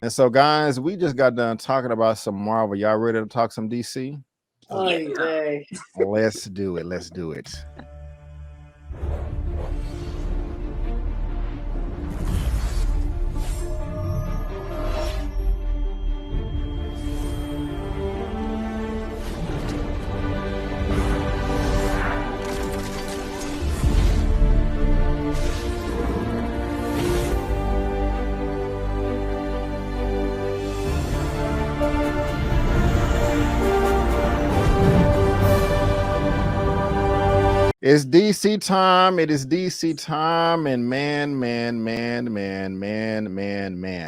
And so, guys, we just got done talking about some Marvel. Y'all ready to talk some DC? Oh, yeah. Let's do it. Let's do it. It's DC time. It is DC time. And man.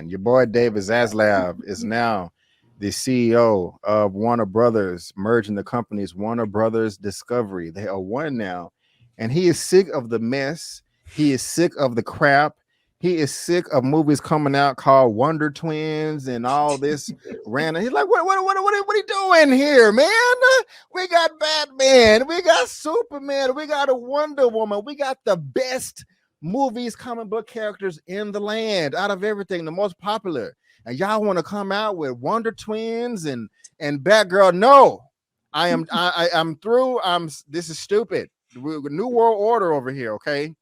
Your boy David Zaslav is now the CEO of Warner Brothers, merging the companies Warner Brothers Discovery. They are one now. And he is sick of the mess. He is sick of the crap. He is sick of movies coming out called Wonder Twins and all this random. He's like, what are you doing here, man? We got Batman, we got Superman, we got a Wonder Woman, we got the best movies, comic book characters in the land out of everything, the most popular. And y'all want to come out with Wonder Twins and Batgirl? No, I'm through. This is stupid. New World Order over here, okay?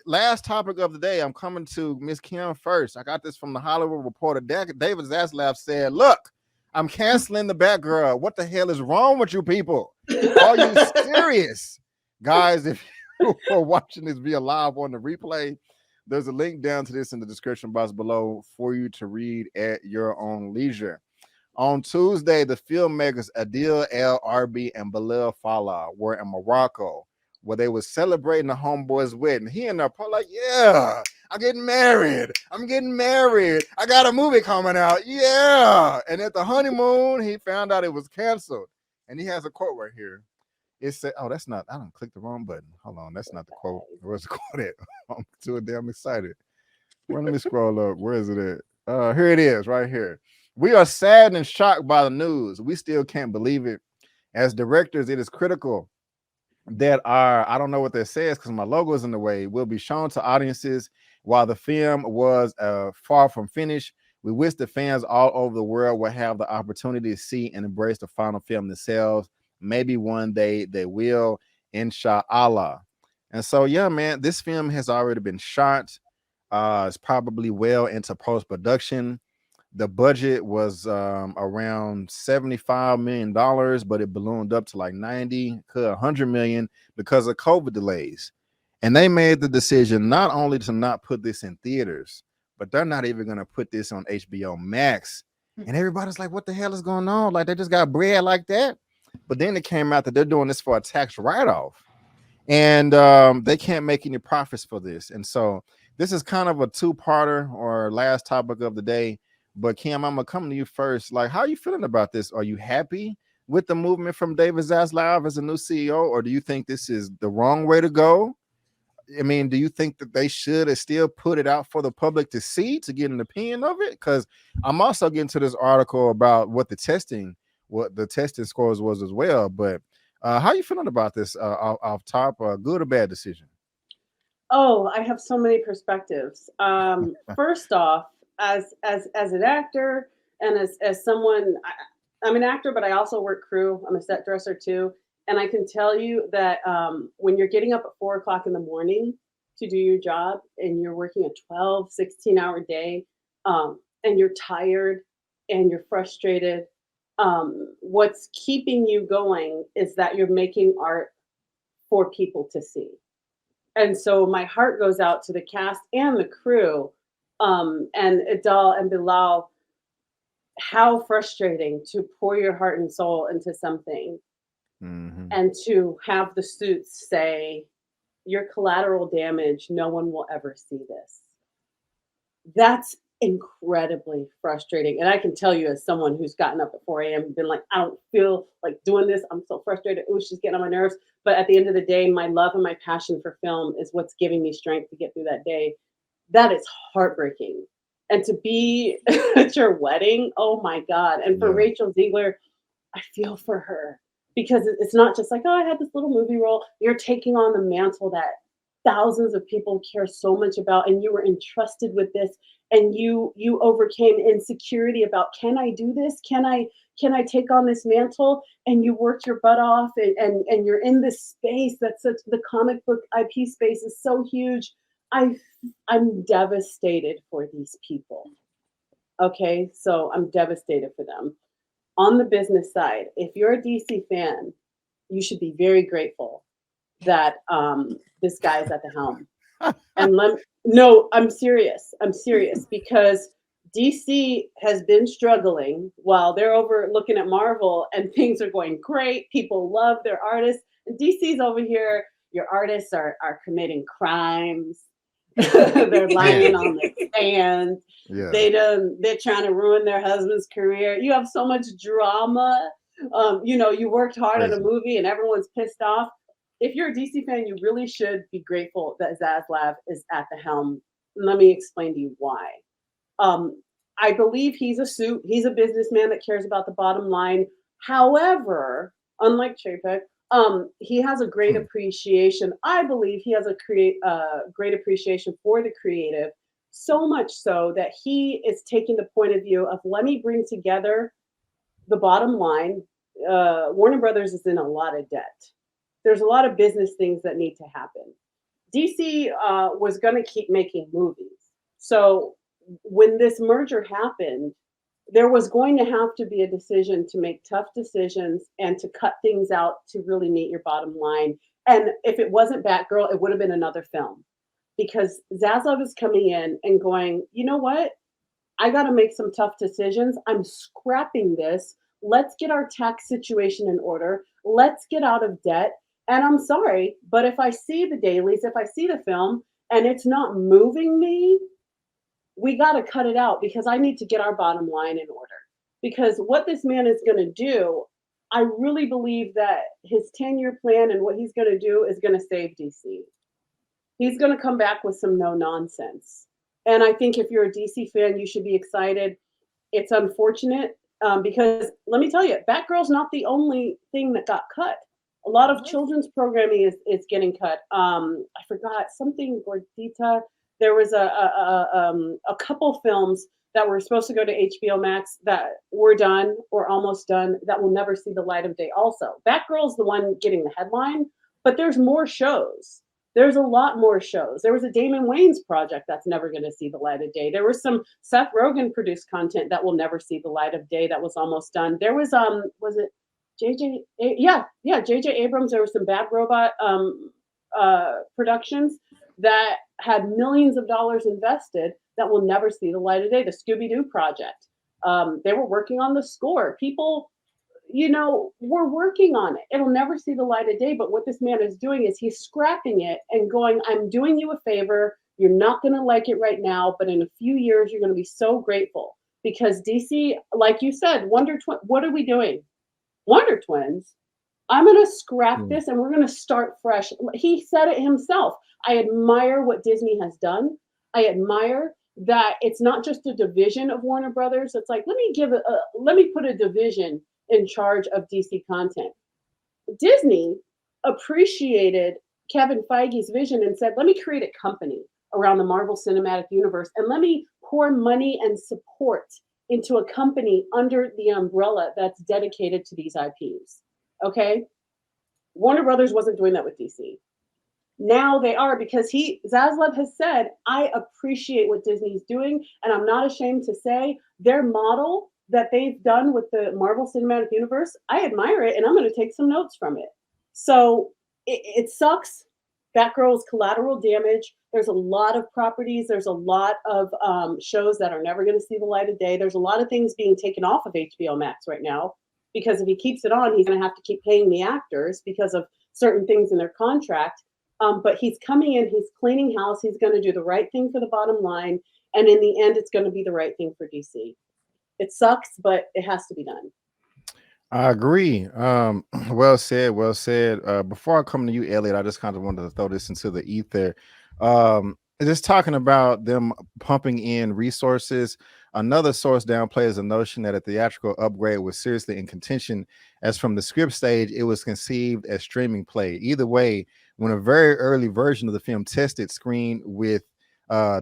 Last topic of the day, I'm coming to Miss Kim first. I got this from the Hollywood Reporter. David Zaslav said, look, I'm canceling the Batgirl. What the hell is wrong with you people? Are you serious? Guys, if you are watching this via live on the replay, there's a link down to this in the description box below for you to read at your own leisure. On Tuesday, the filmmakers Adil El Arbi and Bilal Fallah were in Morocco, where they were celebrating the homeboy's wedding. He and her like, yeah, I'm getting married. I got a movie coming out. Yeah. And at the honeymoon, he found out it was canceled. And he has a quote right here. It said, oh, that's not, I don't click the wrong button. Hold on. That's not the quote. Where's the quote at? I'm too damn excited. Let me scroll up. Where is it at? Here it is right here. We are sad and shocked by the news. We still can't believe it. As directors, it is critical that I don't know what that says because my logo is in the way, will be shown to audiences while the film was far from finished. We wish the fans all over the world will have the opportunity to see and embrace the final film themselves. Maybe one day they will, inshallah. And so, yeah, man, this film has already been shot. It's probably well into post-production. The budget was around $75 million, but it ballooned up to like 90, 100 million because of COVID delays. And they made the decision not only to not put this in theaters, but they're not even going to put this on HBO Max. And everybody's like, what the hell is going on? Like, they just got bread like that. But then it came out that they're doing this for a tax write-off. And they can't make any profits for this. And so this is kind of a two-parter or last topic of the day. But Kim, I'm gonna come to you first. Like, how are you feeling about this? Are you happy with the movement from David Zaslav as a new CEO, or do you think this is the wrong way to go? I mean, do you think that they should still put it out for the public to see to get an opinion of it? Because I'm also getting to this article about what the testing scores was as well. But how are you feeling about this off top? Good or bad decision? Oh, I have so many perspectives. First off, as an actor and as someone, I'm an actor, but I also work crew. I'm a set dresser too. And I can tell you that when you're getting up at 4 o'clock in the morning to do your job and you're working a 12, 16-hour day and you're tired and you're frustrated, what's keeping you going is that you're making art for people to see. And so my heart goes out to the cast and the crew. And Adil and Bilal, how frustrating to pour your heart and soul into something and to have the suits say, you're collateral damage, no one will ever see this. That's incredibly frustrating. And I can tell you, as someone who's gotten up at 4 a.m. and been like, I don't feel like doing this. I'm so frustrated. It was just getting on my nerves. But at the end of the day, my love and my passion for film is what's giving me strength to get through that day. That is heartbreaking. And to be at your wedding, oh my God. And for Rachel Ziegler, I feel for her because it's not just like, oh, I had this little movie role. You're taking on the mantle that thousands of people care so much about, and you were entrusted with this. and you overcame insecurity about, can I do this? Can I take on this mantle? And you worked your butt off, and you're in this space that's such, the comic book IP space is so huge. I'm devastated for these people. Okay, so I'm devastated for them. On the business side, if you're a DC fan, you should be very grateful that this guy is at the helm. And no, I'm serious. I'm serious because DC has been struggling while they're over looking at Marvel and things are going great. People love their artists. And DC's over here, your artists are committing crimes. They're lying on the stand. Yeah. They're trying to ruin their husband's career. You have so much drama. You worked hard on a movie and everyone's pissed off. If you're a DC fan, you really should be grateful that Zaslav is at the helm. Let me explain to you why. I believe he's a businessman that cares about the bottom line. However, unlike Chapek, he has a great appreciation. I believe he has a great appreciation for the creative, so much so that he is taking the point of view of, let me bring together the bottom line. Warner Brothers is in a lot of debt. There's a lot of business things that need to happen. DC was going to keep making movies. So when this merger happened, there was going to have to be a decision to make tough decisions and to cut things out to really meet your bottom line. And if it wasn't Batgirl, it would have been another film. Because Zaslav is coming in and going, you know what? I got to make some tough decisions. I'm scrapping this. Let's get our tax situation in order. Let's get out of debt. And I'm sorry, but if I see the dailies, if I see the film and it's not moving me, we got to cut it out because I need to get our bottom line in order. Because what this man is going to do, I really believe that his 10-year plan and what he's going to do is going to save DC. He's going to come back with some no nonsense. And I think if you're a DC fan, you should be excited. It's unfortunate because let me tell you, Batgirl's not the only thing that got cut. A lot of children's programming is getting cut. I forgot something, Gordita. There was a couple films that were supposed to go to HBO Max that were done or almost done that will never see the light of day also. Batgirl's the one getting the headline, but there's more shows. There's a lot more shows. There was a Damon Wayans project that's never going to see the light of day. There was some Seth Rogen produced content that will never see the light of day that was almost done. There was it JJ Abrams. There was some Bad Robot productions that had millions of dollars invested that will never see the light of day. The Scooby-Doo project. They were working on the score. People, we're working on it. It'll never see the light of day. But what this man is doing is he's scrapping it and going, I'm doing you a favor. You're not going to like it right now, but in a few years, you're going to be so grateful because DC, like you said, what are we doing? Wonder Twins. I'm going to scrap this and we're going to start fresh. He said it himself. I admire what Disney has done. I admire that it's not just a division of Warner Brothers. It's like, let me put a division in charge of DC content. Disney appreciated Kevin Feige's vision and said, let me create a company around the Marvel Cinematic Universe and let me pour money and support into a company under the umbrella that's dedicated to these IPs. Okay? Warner Brothers wasn't doing that with DC. Now they are because Zaslav has said, I appreciate what Disney's doing, and I'm not ashamed to say their model that they've done with the Marvel Cinematic Universe, I admire it, and I'm going to take some notes from it. So it sucks. Batgirl's collateral damage. There's a lot of properties. There's a lot of shows that are never going to see the light of day. There's a lot of things being taken off of HBO Max right now because if he keeps it on, he's going to have to keep paying the actors because of certain things in their contract. But he's coming in, he's cleaning house, he's going to do the right thing for the bottom line. And in the end, it's going to be the right thing for DC. It sucks, but it has to be done. I agree. Well said. Well said. Before I come to you, Elliot, I just kind of wanted to throw this into the ether. Just talking about them pumping in resources. Another source downplays the notion that a theatrical upgrade was seriously in contention, as from the script stage, it was conceived as streaming play. Either way, when a very early version of the film tested screen with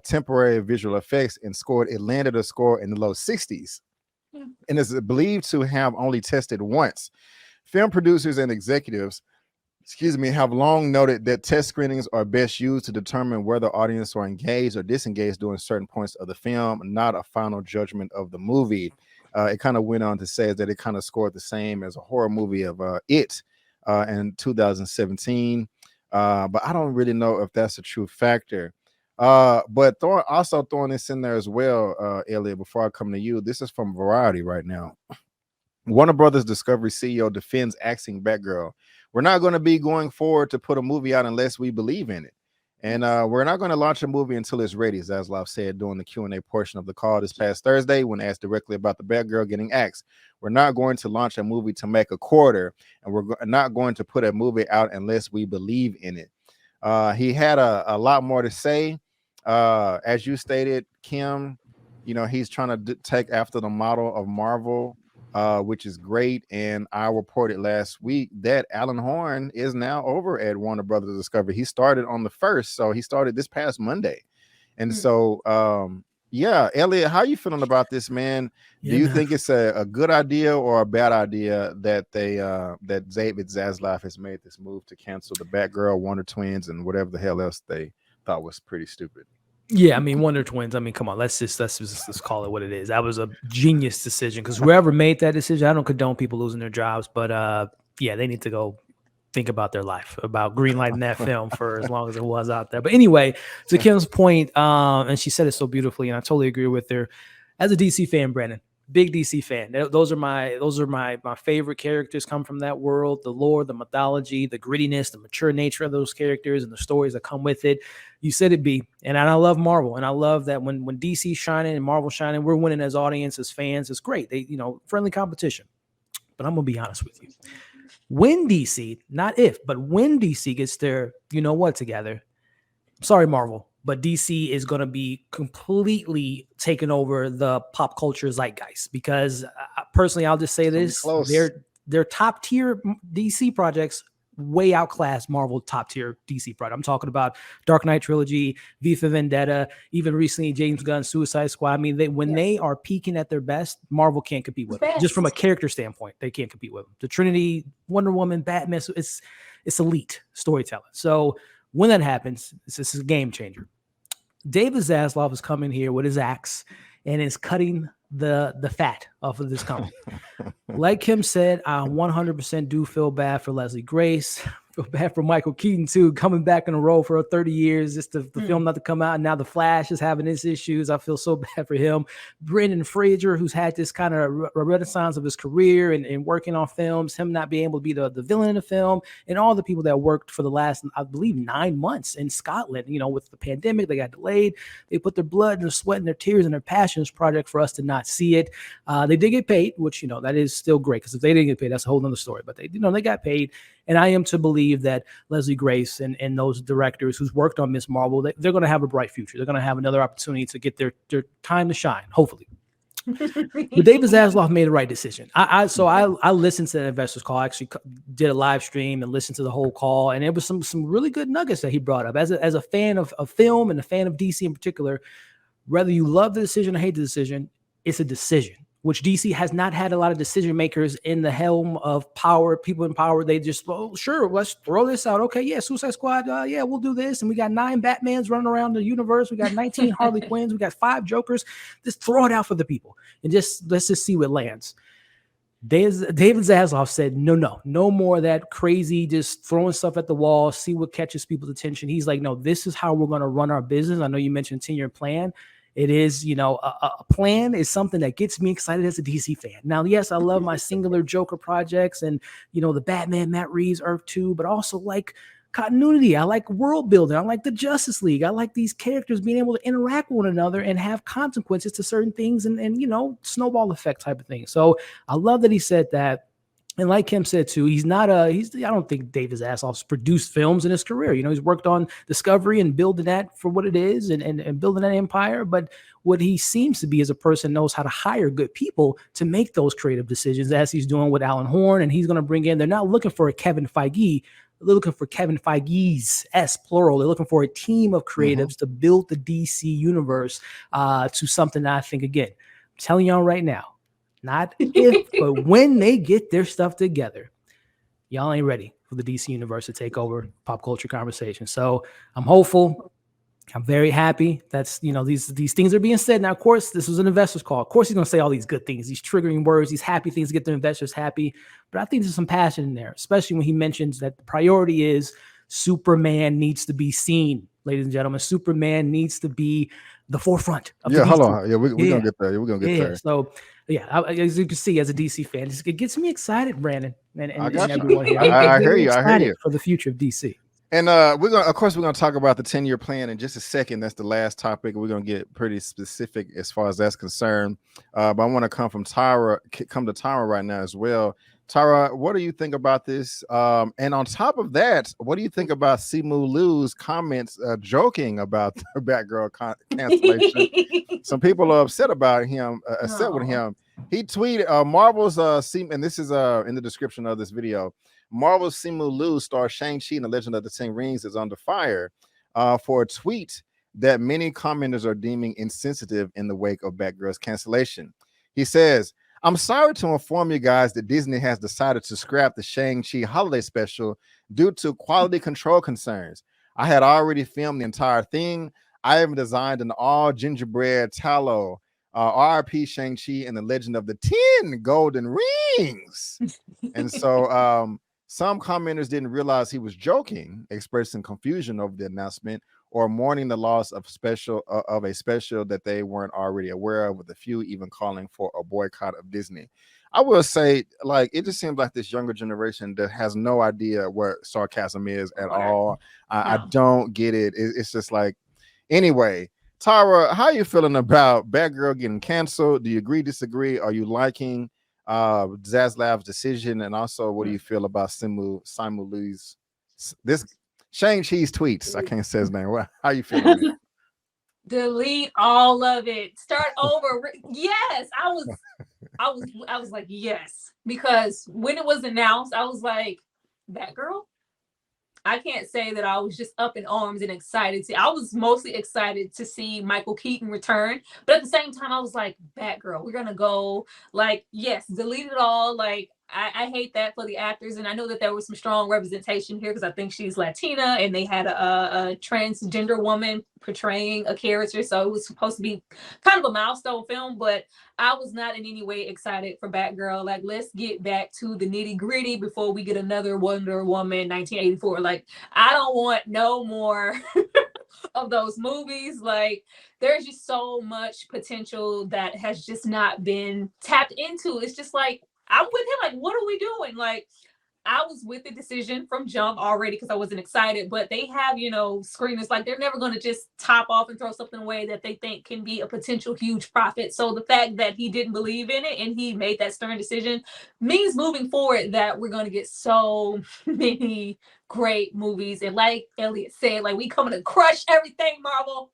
temporary visual effects and it landed a score in the low 60s and is believed to have only tested once. Film producers and executives, have long noted that test screenings are best used to determine whether audience are engaged or disengaged during certain points of the film, not a final judgment of the movie. It kind of went on to say that it kind of scored the same as a horror movie of It in 2017. But I don't really know if that's a true factor. But also throwing this in there as well, Elliot, before I come to you, this is from Variety right now. Warner Brothers Discovery CEO defends axing Batgirl. We're not going to be going forward to put a movie out unless we believe in it. And we're not going to launch a movie until it's ready, Zaslav said during the Q&A portion of the call this past Thursday when asked directly about the Batgirl getting axed. We're not going to launch a movie to make a quarter, and we're not going to put a movie out unless we believe in it. He had a lot more to say. As you stated, Kim, he's trying to take after the model of Marvel, which is great. And I reported last week that Alan Horn is now over at Warner Brothers Discovery. He started on the 1st, so he started this past Monday. And so, Elliot, how are you feeling about this, man? Do you think it's a good idea or a bad idea that that David Zaslav has made this move to cancel the Batgirl, Wonder Twins, and whatever the hell else they thought was pretty stupid? Yeah, I mean, Wonder Twins. I mean, come on, let's call it what it is. That was a genius decision because whoever made that decision, I don't condone people losing their jobs, but they need to go think about their life, about greenlighting that film for as long as it was out there. But anyway, to Kim's point, and she said it so beautifully, and I totally agree with her. As a DC fan, Brandon, big DC fan. Those are my favorite characters. Come from that world, the lore, the mythology, the grittiness, the mature nature of those characters, and the stories that come with it. You said it, B. And I love Marvel, and I love that when DC's shining and Marvel shining, we're winning as audience, as fans. It's great. They, friendly competition. But I'm gonna be honest with you. When DC, not if, but when DC gets their, together. Sorry, Marvel, but DC is going to be completely taking over the pop culture zeitgeist because personally, I'll just say this: their top tier DC projects way outclass Marvel top tier DC project. I'm talking about Dark Knight trilogy, V for Vendetta, even recently James Gunn's Suicide Squad. I mean, they are peaking at their best, Marvel can't compete with them. Just from a character standpoint, they can't compete with them. The Trinity, Wonder Woman, Batman, it's elite storytelling. So when that happens, it's a game changer. David Zaslav is coming here with his axe and is cutting the fat off of this company. Like Kim said, I 100% do feel bad for Leslie Grace. Feel bad for Michael Keaton too, coming back in a role for 30 years, just the film not to come out. And now the Flash is having its issues. I feel so bad for him. Brendan Fraser, who's had this kind of renaissance of his career and working on films, him not being able to be the villain in the film, and all the people that worked for the last, I believe, 9 months in Scotland. With the pandemic, they got delayed. They put their blood and their sweat and their tears and their passion in this project for us to not see it. They did get paid, which, that is still great, because if they didn't get paid, that's a whole nother story. But they got paid. And I am to believe that Leslie Grace and those directors who's worked on Miss Marvel, they're going to have a bright future. They're going to have another opportunity to get their time to shine, hopefully. But David Zaslav made the right decision. I listened to the investors call. I actually did a live stream and listened to the whole call, and it was some really good nuggets that he brought up. As a fan of film and a fan of DC in particular, whether you love the decision or hate the decision, it's a decision, which DC has not had a lot of decision makers in the helm of power, people in power. They just, sure, let's throw this out. Okay, yeah, Suicide Squad, we'll do this. And we got 9 Batmans running around the universe. We got 19 Harley Quinns. We got 5 Jokers. Just throw it out for the people and let's just see what lands. David Zaslav said, no more of that crazy, just throwing stuff at the wall, see what catches people's attention. He's like, no, this is how we're going to run our business. I know you mentioned a 10-year plan. It is, a plan is something that gets me excited as a DC fan. Now, yes, I love my singular Joker projects and, the Batman, Matt Reeves, Earth 2, but also like continuity. I like world building. I like the Justice League. I like these characters being able to interact with one another and have consequences to certain things and snowball effect type of thing. So I love that he said that. And like Kim said too, I don't think David Zaslav's produced films in his career. He's worked on Discovery and building that for what it is and building that empire. But what he seems to be is a person knows how to hire good people to make those creative decisions, as he's doing with Alan Horn. And he's going to bring in, they're not looking for a Kevin Feige. They're looking for Kevin Feige's, S plural. They're looking for a team of creatives to build the DC universe to something that I think, again, I'm telling y'all right now, not if, but when they get their stuff together, y'all ain't ready for the DC universe to take over pop culture conversation. So I'm hopeful. I'm very happy. That's, these things are being said. Now, of course, this was an investor's call. Of course, he's going to say all these good things, these triggering words, these happy things to get the investors happy. But I think there's some passion in there, especially when he mentions that the priority is Superman needs to be seen, ladies and gentlemen. Superman needs to be the forefront of the DC. Hold on. Yeah, we're going to get there. We're going to get there. So, as you can see, as a DC fan, it gets me excited, Brandon, and everyone here. I hear you. For the future of DC. And we're gonna talk about the 10-year plan in just a second. That's the last topic. We're gonna get pretty specific as far as that's concerned. But I want to come to Tyra right now as well. Tyra, what do you think about this? And on top of that, what do you think about Simu Liu's comments joking about the Batgirl cancellation? Some people are upset about him, with him. He tweeted Marvel's and this is in the description of this video. Marvel's Simu Liu star Shang-Chi and the Legend of the Ten Rings is under fire for a tweet that many commenters are deeming insensitive in the wake of Batgirl's cancellation. He says, "I'm sorry to inform you guys that Disney has decided to scrap the Shang-Chi holiday special due to quality control concerns. I had already filmed the entire thing. I even designed an all gingerbread tallow. RIP Shang-Chi and the Legend of the 10 Golden Rings." And so some commenters didn't realize he was joking, expressing confusion over the announcement or mourning the loss of a special that they weren't already aware of, with a few even calling for a boycott of Disney. I will say, it just seems like this younger generation that has no idea what sarcasm is at all. I don't get it. It's just anyway. Tyra, how are you feeling about Batgirl getting canceled? Do you agree, disagree? Are you liking Zaslav's decision? And also, what do you feel about Simu Liu's this Shang-Chi's tweets? I can't say his name. How you feeling? Delete all of it. Start over. Yes, I was like, yes, because when it was announced, I was like, Batgirl. I can't say that I was just up in arms and excited. I was mostly excited to see Michael Keaton return, but at the same time, I was like, Batgirl, we're gonna go. Yes, delete it all. I hate that for the actors, and I know that there was some strong representation here because I think she's Latina, and they had a transgender woman portraying a character, so it was supposed to be kind of a milestone film, but I was not in any way excited for Batgirl. Let's get back to the nitty gritty before we get another Wonder Woman 1984. I don't want no more of those movies. There's just so much potential that has just not been tapped into. It's just I'm with him. What are we doing? I was with the decision from jump already because I wasn't excited, but they have, screeners. They're never going to just top off and throw something away that they think can be a potential huge profit. So the fact that he didn't believe in it and he made that stern decision means moving forward that we're going to get so many great movies. And like Elliot said, we coming to crush everything, Marvel.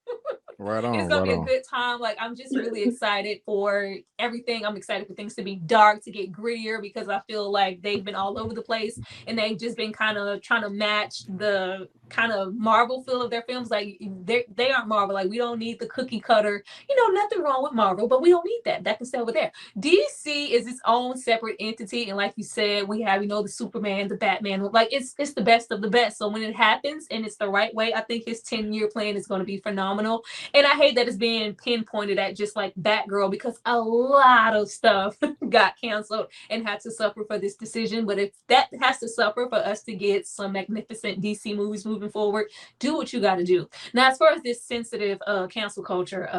Right on. It's gonna be a good time. I'm just really excited for everything. I'm excited for things to be dark, to get grittier, because I feel like they've been all over the place and they've just been kind of trying to match the kind of Marvel feel of their films. They aren't Marvel. We don't need the cookie cutter. Nothing wrong with Marvel, but we don't need that. That can stay over there. DC is its own separate entity, and like you said, we have the Superman, the Batman. It's the best of the best. So when it happens and it's the right way, I think his 10-year plan is going to be phenomenal. And I hate that it's being pinpointed at just Batgirl, because a lot of stuff got canceled and had to suffer for this decision. But if that has to suffer for us to get some magnificent DC movies moving forward, do what you got to do. Now, as far as this sensitive cancel culture,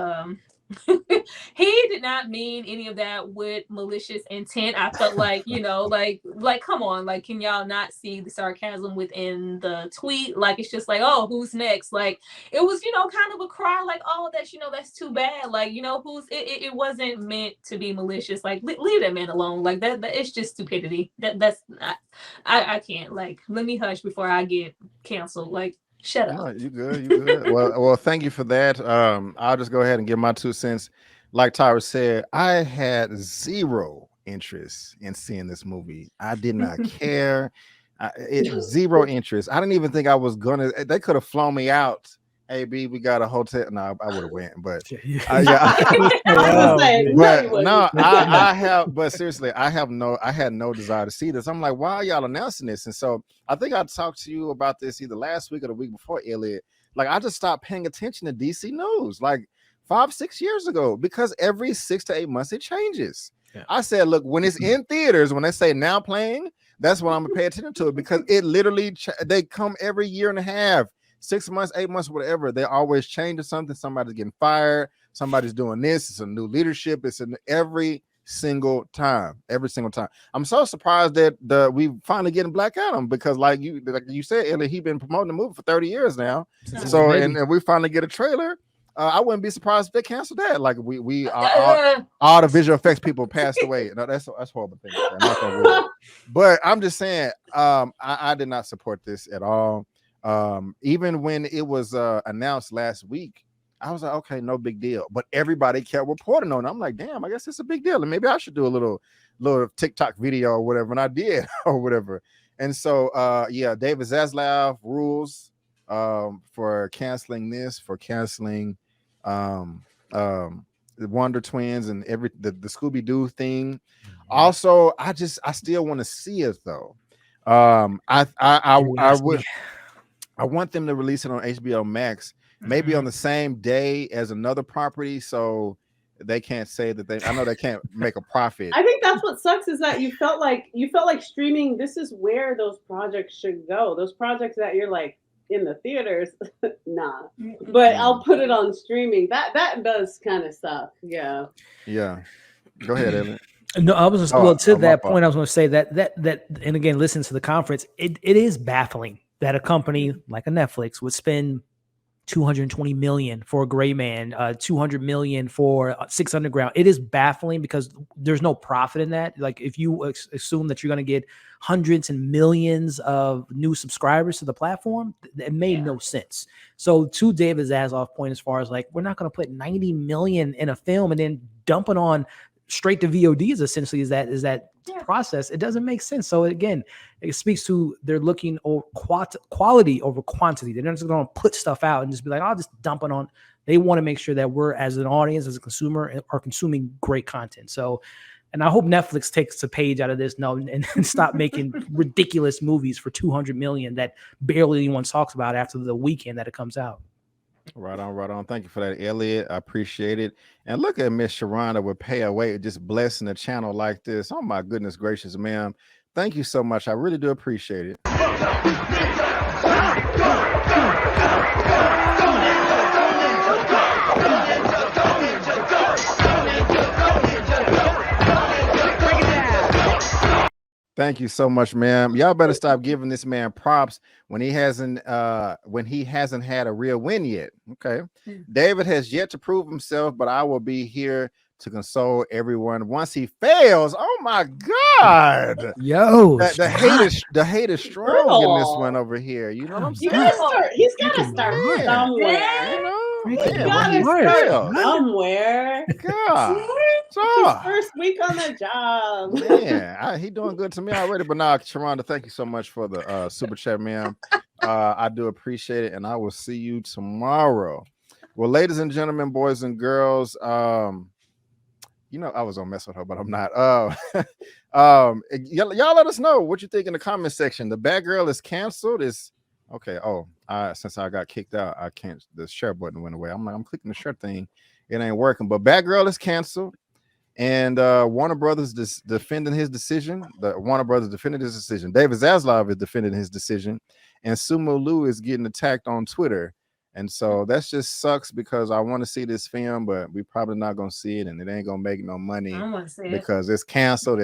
he did not mean any of that with malicious intent. I felt come on, can y'all not see the sarcasm within the tweet? It's just oh, who's next? It was, kind of a cry, oh, that's too bad. It wasn't meant to be malicious. Leave that man alone. That it's just stupidity. That's not, I can't. Let me hush before I get canceled. Shut up. No, you good. Well, thank you for that. I'll just go ahead and give my 2 cents. Like Tyra said, I had zero interest in seeing this movie. I did not care. Zero interest. I didn't even think I was gonna. They could have flown me out. Hey, B, we got a hotel. No, I would have went, but yeah. I was gonna say, no, you But wouldn't. no, I have. But seriously, I had no desire to see this. I'm like, why are y'all announcing this? And so I think I talked to you about this either last week or the week before, Elliot. Like, I just stopped paying attention to DC news like 5-6 years ago because every 6 to 8 months it changes. Yeah. I said, look, when it's in theaters, when they say now playing, that's when I'm gonna pay attention to it because it literally they come every year and a half. 6 months, 8 months, whatever. They always changing something. Somebody's getting fired. Somebody's doing this. It's a new leadership. It's in every single time. Every single time. I'm so surprised that we finally getting Black Adam because, like you said, Ellie, he been promoting the movie for 30 years now. So and we finally get a trailer. I wouldn't be surprised if they canceled that. Like we all the visual effects people passed away. No, that's horrible thing. But I'm just saying, I did not support this at all. Even when it was announced last week, I was like, okay, no big deal. But everybody kept reporting on it. I'm like, damn, I guess it's a big deal. And maybe I should do a little TikTok video or whatever. And I did or whatever. And so yeah, David Zaslav rules for canceling this, for canceling the Wonder Twins and the Scooby-Doo thing. Mm-hmm. Also, I still want to see it though. I want them to release it on HBO Max, maybe on the same day as another property, so they can't say that I know they can't make a profit. I think that's what sucks is that you felt like streaming. This is where those projects should go. Those projects that you're like in the theaters, nah. But I'll put it on streaming. That does kind of suck. Yeah. Yeah. Go ahead, Evan. No, I was to that point. I was going to say that, and again, listen to the conference. It is baffling that a company like a Netflix would spend $220 million for a Gray Man, $200 million for Six Underground. It is baffling because there's no profit in that. Like if you assume that you're going to get hundreds and millions of new subscribers to the platform, it made no sense. So to David Zaslav's point, as far as like, we're not going to put $90 million in a film and then dump it on straight to VODs essentially is that process. It doesn't make sense. So again, it speaks to they're looking over quality over quantity. They're not just going to put stuff out and just be like, I'll just dump it on. They want to make sure that we're, as an audience, as a consumer, are consuming great content. So, and I hope Netflix takes a page out of this and stop making ridiculous movies for $200 million that barely anyone talks about after the weekend that it comes out. Right on. Thank you for that, Elliot. I appreciate it. And look at Miss Sharronda with Pay Away, just blessing the channel like this. Oh my goodness gracious, ma'am. Thank you so much. I really do appreciate it. Thank you so much, ma'am. Y'all better stop giving this man props when he hasn't had a real win yet. Okay. David has yet to prove himself, but I will be here to console everyone once he fails. Oh my God. Yo, the hate is strong in this one over here. You know what I'm saying? He's gotta start somewhere. You know? He's gotta start somewhere. God. His first week on the job. Man, he doing good to me already. But now, Sharronda, thank you so much for the super chat, ma'am. I do appreciate it, and I will see you tomorrow. Well, ladies and gentlemen, boys and girls, you know I was gonna mess with her, but I'm not. Y'all let us know what you think in the comment section. The Batgirl is canceled. Is okay. Since I got kicked out, I can't. The share button went away. I'm clicking the share thing. It ain't working. But Batgirl is canceled. And Warner Brothers defending his decision. Warner Brothers defended his decision. David Zaslav is defending his decision. And Simu Liu is getting attacked on Twitter. And so that just sucks because I want to see this film, but we probably not going to see it. And it ain't going to make no money because it's canceled.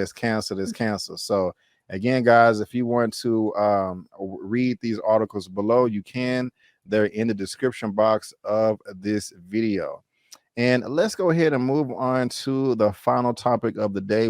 So again, guys, if you want to read these articles below, you can. They're in the description box of this video. And let's go ahead and move on to the final topic of the day.